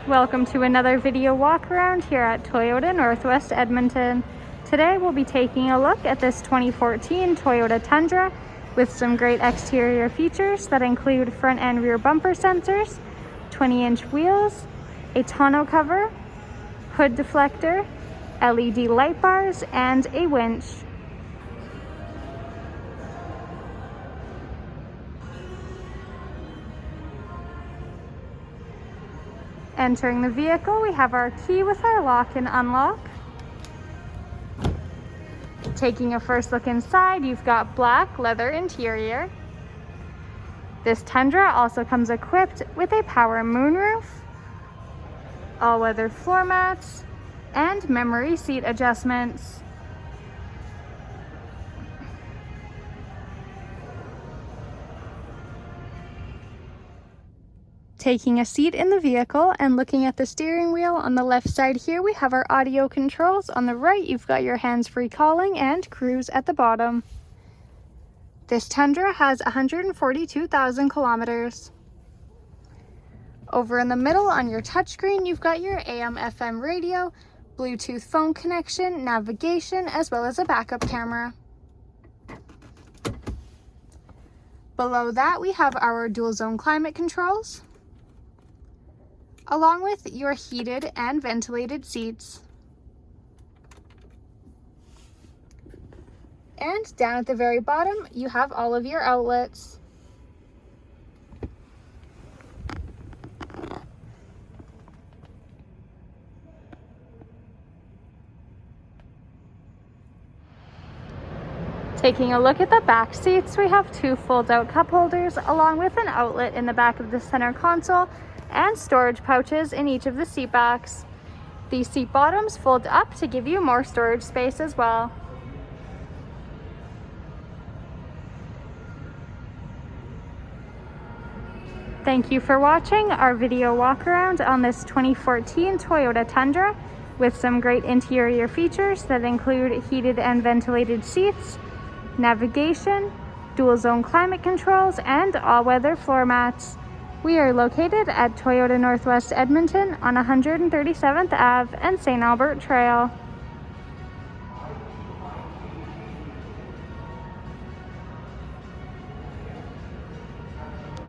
Welcome to another video walk around here at Toyota Northwest Edmonton. Today we'll be taking a look at this 2014 Toyota Tundra with some great exterior features that include front and rear bumper sensors, 20-inch wheels, a tonneau cover, hood deflector, LED light bars, and a winch. Entering the vehicle, we have our key with our lock and unlock. Taking a first look inside, you've got black leather interior. This Tundra also comes equipped with a power moonroof, all-weather floor mats, and memory seat adjustments. Taking a seat in the vehicle and looking at the steering wheel, on the left side here we have our audio controls. On the right you've got your hands-free calling and cruise at the bottom. This Tundra has 142,000 kilometers. Over in the middle on your touchscreen you've got your AM/FM radio, Bluetooth phone connection, navigation, as well as a backup camera. Below that we have our dual zone climate controls, along with your heated and ventilated seats. And down at the very bottom, you have all of your outlets. Taking a look at the back seats, we have two fold-out cup holders, along with an outlet in the back of the center console, and storage pouches in each of the seat backs. These seat bottoms fold up to give you more storage space as well. Thank you for watching our video walk around on this 2014 Toyota Tundra with some great interior features that include heated and ventilated seats, navigation, dual zone climate controls, and all-weather floor mats. We are located at Toyota Northwest Edmonton on 137th Ave and St. Albert Trail.